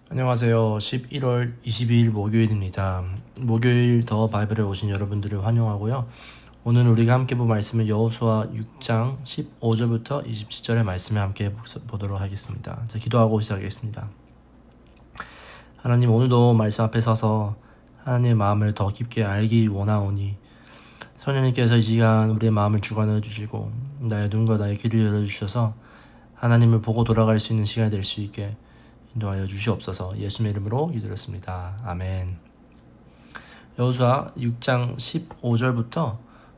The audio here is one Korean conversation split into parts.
안녕하세요. 11월 22일 목요일입니다. 목요일 더 바이블에 오신 여러분들을 환영하고요. 오늘 우리가 함께 본 말씀은 여호수아 6장 15절부터 27절의 말씀을 함께 보도록 하겠습니다. 자, 기도하고 시작하겠습니다. 하나님, 오늘도 말씀 앞에 서서 하나님의 마음을 더 깊게 알기 원하오니 성령님께서 이 시간 우리의 마음을 주관하여 주시고 나의 눈과 나의 귀를 열어주셔서 하나님을 보고 돌아갈 수 있는 시간이 될 수 있게 인도하여 주시옵소서. 예수님의 이름으로 기도했습니다. 아멘. 여호수아 6장 15절부터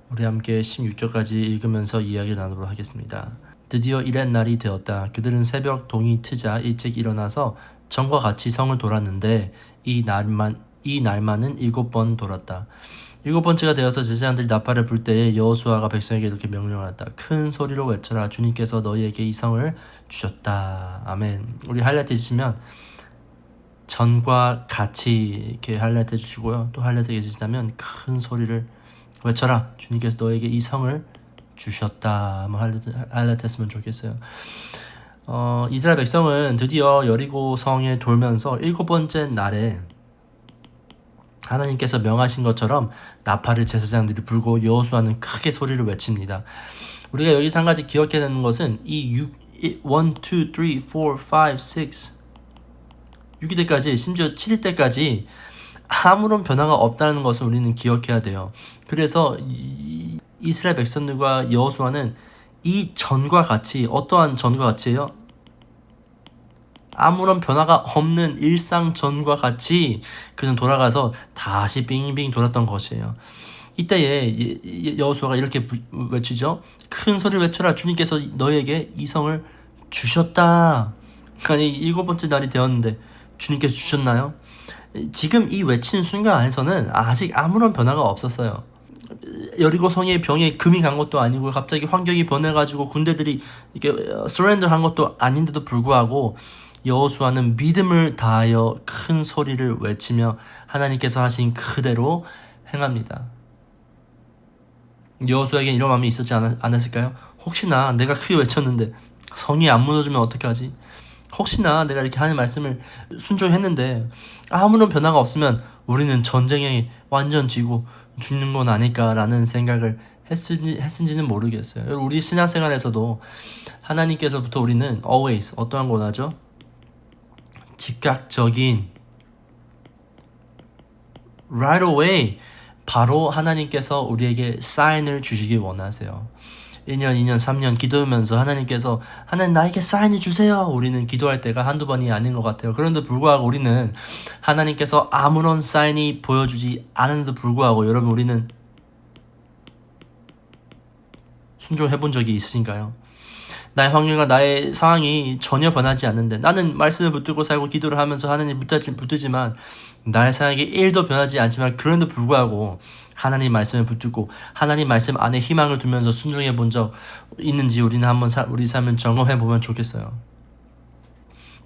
우리 함께 16절까지 읽으면서 이야기를 나누도록 하겠습니다. 드디어 이른 날이 되었다. 그들은 새벽 동이 트자 일찍 일어나서 전과 같이 성을 돌았는데 이 날만은 7번 돌았다. 7번째가 되어서 제사장들이 나팔을 불 때에 여호수아가 백성에게 이렇게 명령하였다. 큰 소리로 외쳐라. 주님께서 너희에게 이 성을 주셨다. 아멘. 우리 하이라이트 해주시면 전과 같이 이렇게 하이라이트 해주시고요. 또 하이라이트 해주시다면 큰 소리를 외쳐라. 주님께서 너에게 이 성을 주셨다. 한번 하이라이트 했으면 좋겠어요. 이스라엘 백성은 드디어 여리고 성에 돌면서 7번째 날에 하나님께서 명하신 것처럼 나팔을 제사장들이 불고 여호수아는 크게 소리를 외칩니다. 우리가 여기서 한 가지 기억해야 되는 것은 이 1, 2, 3, 4, 5, 6 6일 때까지 심지어 7일 때까지 아무런 변화가 없다는 것을 우리는 기억해야 돼요. 그래서 이스라엘 백성들과 여호수아는 이 전과 같이, 어떠한 전과 같이요? 아무런 변화가 없는 일상 전과 같이 그는 돌아가서 다시 빙빙 돌았던 것이에요. 이때에 여호수아가 이렇게 외치죠. 큰 소리를 외쳐라. 주님께서 너에게 이 성을 주셨다. 아니 7번째 날이 되었는데 주님께서 주셨나요? 지금 이 외친 순간 안에서는 아직 아무런 변화가 없었어요. 여리고 성의 병에 금이 간 것도 아니고 갑자기 환경이 변해가지고 군대들이 이렇게 서렌더 한 것도 아닌데도 불구하고 여호수아는 믿음을 다하여 큰 소리를 외치며 하나님께서 하신 그대로 행합니다. 여호수아에겐 이런 마음이 있었지 않았을까요? 혹시나 내가 크게 외쳤는데 성이 안 무너지면 어떡하지? 혹시나 내가 이렇게 하는 말씀을 순종했는데 아무런 변화가 없으면 우리는 전쟁에 완전 지고 죽는 건 아닐까라는 생각을 했은지는 모르겠어요. 우리 신앙생활에서도 하나님께서부터 우리는 always 어떠한 거 원하죠? 즉각적인 right away 바로 하나님께서 우리에게 사인을 주시길 원하세요. 1년, 2년, 3년 기도하면서 하나님께서 하나님 나에게 사인을 주세요. 우리는 기도할 때가 한두 번이 아닌 것 같아요. 그런데 불구하고 우리는 하나님께서 아무런 사인이 보여주지 않은데도 불구하고 여러분 우리는 순종해 본 적이 있으신가요? 나의 환경과 나의 상황이 전혀 변하지 않는데 나는 말씀을 붙들고 살고 기도를 하면서 하나님 붙들지만 나의 상황이 1도 변하지 않지만 그런데도 불구하고 하나님 말씀을 붙들고 하나님 말씀 안에 희망을 두면서 순종해 본 적 있는지 우리는 한번 우리 삶을 점검해 보면 좋겠어요.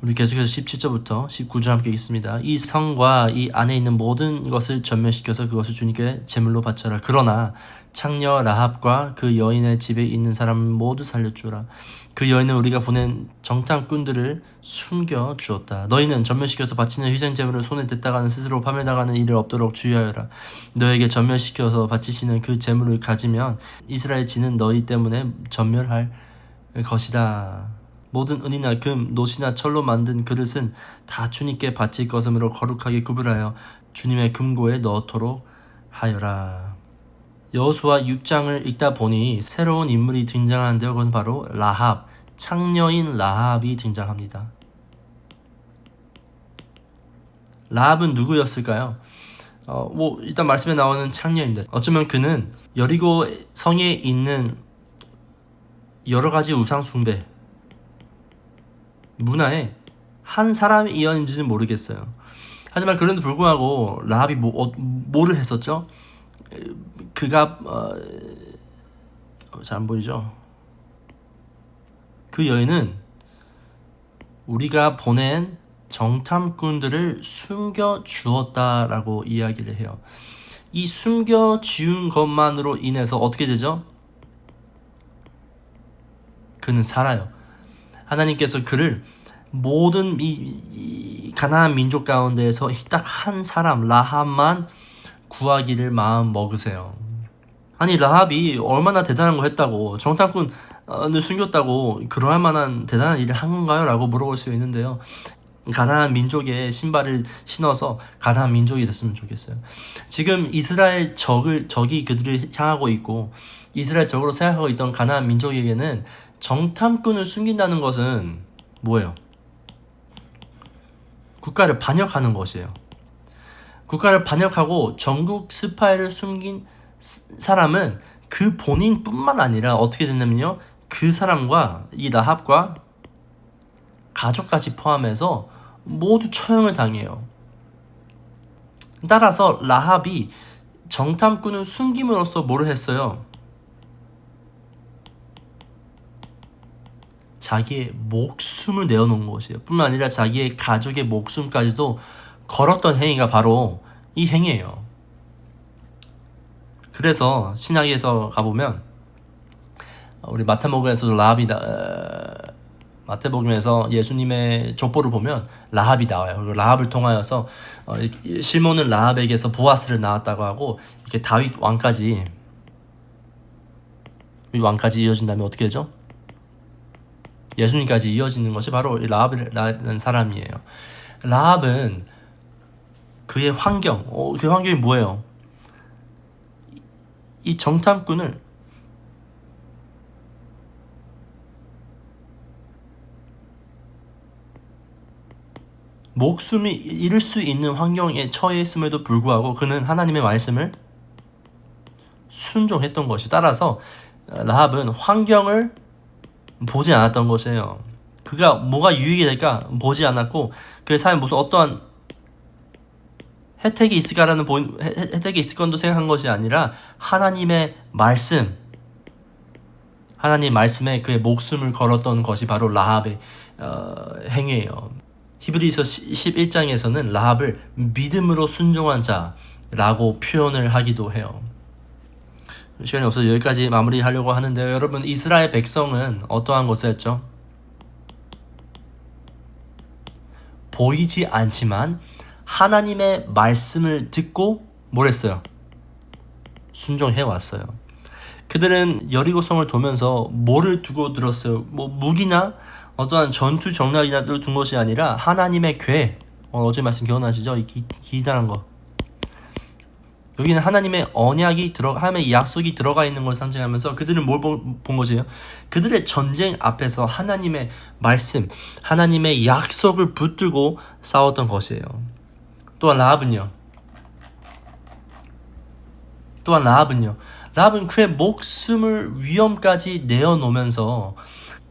우리 계속해서 17절부터 19절 함께 읽습니다. 이 성과 이 안에 있는 모든 것을 전멸시켜서 그것을 주님께 제물로 바쳐라. 그러나 창녀 라합과 그 여인의 집에 있는 사람 모두 살려주라. 그 여인은 우리가 보낸 정탐꾼들을 숨겨 주었다. 너희는 전멸시켜서 바치는 희생 제물을 손에 댔다가는 스스로 파멸당하는 일을 없도록 주의하여라. 너에게 전멸시켜서 바치시는 그 제물을 가지면 이스라엘 지는 너희 때문에 전멸할 것이다. 모든 은이나 금, 노시나 철로 만든 그릇은 다 주님께 바칠 것이므로 거룩하게 구별하여 주님의 금고에 넣도록 하여라. 여호수아 6장을 읽다 보니 새로운 인물이 등장하는데요. 그것은 바로 라합, 창녀인 라합이 등장합니다. 라합은 누구였을까요? 일단 말씀에 나오는 창녀입니다. 어쩌면 그는 여리고 성에 있는 여러 가지 우상 숭배 문화에 한 사람이었는지는 모르겠어요. 하지만 그런데도 불구하고 라합이 뭐를 했었죠? 그가 잘 안 보이죠? 그 여인은 우리가 보낸 정탐꾼들을 숨겨 주었다라고 이야기를 해요. 이 숨겨 지운 것만으로 인해서 어떻게 되죠? 그는 살아요. 하나님께서 그를 모든 이 가나안 민족 가운데에서 딱 한 사람 라합만 구하기를 마음 먹으세요. 아니 라합이 얼마나 대단한 거 했다고 정탐꾼을 숨겼다고 그러할 만한 대단한 일을 한 건가요? 라고 물어볼 수 있는데요. 가나안 민족의 신발을 신어서 가나안 민족이 됐으면 좋겠어요. 지금 이스라엘 적이 그들을 향하고 있고 이스라엘 적으로 생각하고 있던 가나안 민족에게는 정탐꾼을 숨긴다는 것은 뭐예요? 국가를 반역하는 것이에요. 국가를 반역하고 전국 스파이를 숨긴 사람은 그 본인뿐만 아니라 어떻게 됐냐면요, 그 사람과 이 라합과 가족까지 포함해서 모두 처형을 당해요. 따라서 라합이 정탐꾼을 숨김으로써 뭐를 했어요? 자기의 목숨을 내어놓은 것이에요. 뿐만 아니라 자기의 가족의 목숨까지도 걸었던 행위가 바로 이 행위예요. 그래서 신약에서 가보면 우리 마태복음에서도 마태복음에서 예수님의 족보를 보면 라합이 나와요. 그리고 라합을 통하여서 실몬은 라합에게서 보아스를 낳았다고 하고 이렇게 다윗 왕까지 이어진다면 어떻게 되죠? 예수님까지 이어지는 것이 바로 라합이라는 사람이에요. 라합은 그의 환경, 그 환경이 뭐예요? 이 정탐꾼을 목숨이 잃을 수 있는 환경에 처해 있음에도 불구하고 그는 하나님의 말씀을 순종했던 것이, 따라서 라합은 환경을 보지 않았던 것이에요. 그가 뭐가 유익이 될까 보지 않았고 그의 삶에 무슨 어떠한 혜택이 있을까라는 혜택이 있을 건도 생각한 것이 아니라 하나님의 말씀에 그의 목숨을 걸었던 것이 바로 라합의 행위예요. 히브리서 11장에서는 라합을 믿음으로 순종한 자라고 표현을 하기도 해요. 시간이 없어서 여기까지 마무리하려고 하는데요. 여러분, 이스라엘 백성은 어떠한 것이었죠? 보이지 않지만 하나님의 말씀을 듣고 뭘 했어요? 순종해 왔어요. 그들은 여리고성을 도면서 뭐를 두고 들었어요? 뭐 무기나 어떠한 전투 정략이나 둔 것이 아니라 하나님의 궤. 어제 말씀 기억나시죠? 이 기다란 거. 여기는 하나님의 언약이 하나님의 약속이 들어가 있는 걸 상징하면서 그들은 뭘 본 것이에요? 그들의 전쟁 앞에서 하나님의 말씀, 하나님의 약속을 붙들고 싸웠던 것이에요. 또한 라합은 그의 목숨을 위험까지 내어놓으면서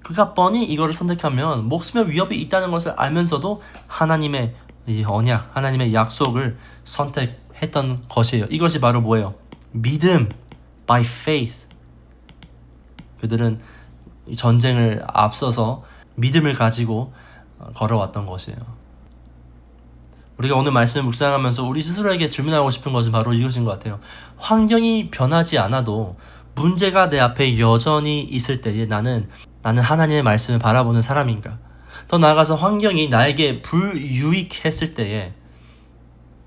그가 뻔히 이거를 선택하면 목숨의 위협이 있다는 것을 알면서도 하나님의 이 언약, 하나님의 약속을 선택했던 것이에요. 이것이 바로 뭐예요? 믿음, by faith. 그들은 전쟁을 앞서서 믿음을 가지고 걸어왔던 것이에요. 우리가 오늘 말씀을 묵상하면서 우리 스스로에게 질문하고 싶은 것은 바로 이것인 것 같아요. 환경이 변하지 않아도 문제가 내 앞에 여전히 있을 때에 나는 하나님의 말씀을 바라보는 사람인가? 더 나아가서 환경이 나에게 불유익했을 때에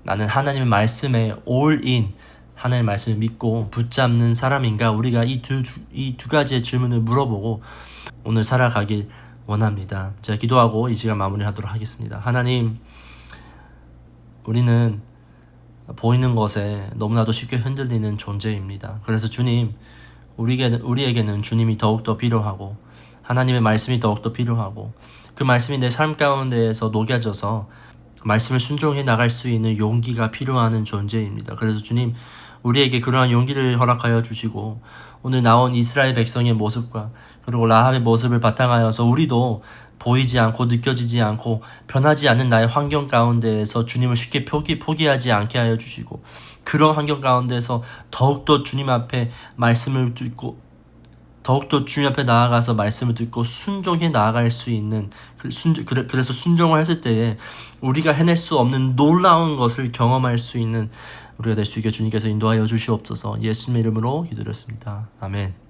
나는 하나님의 말씀에 all-in, 하나님의 말씀을 믿고 붙잡는 사람인가? 우리가 이 두 가지의 질문을 물어보고 오늘 살아가길 원합니다. 제가 기도하고 이 시간 마무리하도록 하겠습니다. 하나님, 우리는 보이는 것에 너무나도 쉽게 흔들리는 존재입니다. 그래서 주님, 우리에게는 주님이 더욱더 필요하고 하나님의 말씀이 더욱더 필요하고 그 말씀이 내 삶 가운데에서 녹여져서 말씀을 순종해 나갈 수 있는 용기가 필요한 존재입니다. 그래서 주님, 우리에게 그러한 용기를 허락하여 주시고 오늘 나온 이스라엘 백성의 모습과 그리고 라합의 모습을 바탕하여서 우리도 보이지 않고 느껴지지 않고 변하지 않는 나의 환경 가운데에서 주님을 쉽게 포기하지 않게 하여 주시고 그런 환경 가운데서 더욱더 주님 앞에 말씀을 듣고 더욱더 주님 앞에 나아가서 말씀을 듣고 순종해 나아갈 수 있는 그래서 순종을 했을 때에 우리가 해낼 수 없는 놀라운 것을 경험할 수 있는 우리가 될 수 있게 주님께서 인도하여 주시옵소서. 예수님의 이름으로 기도드렸습니다. 아멘.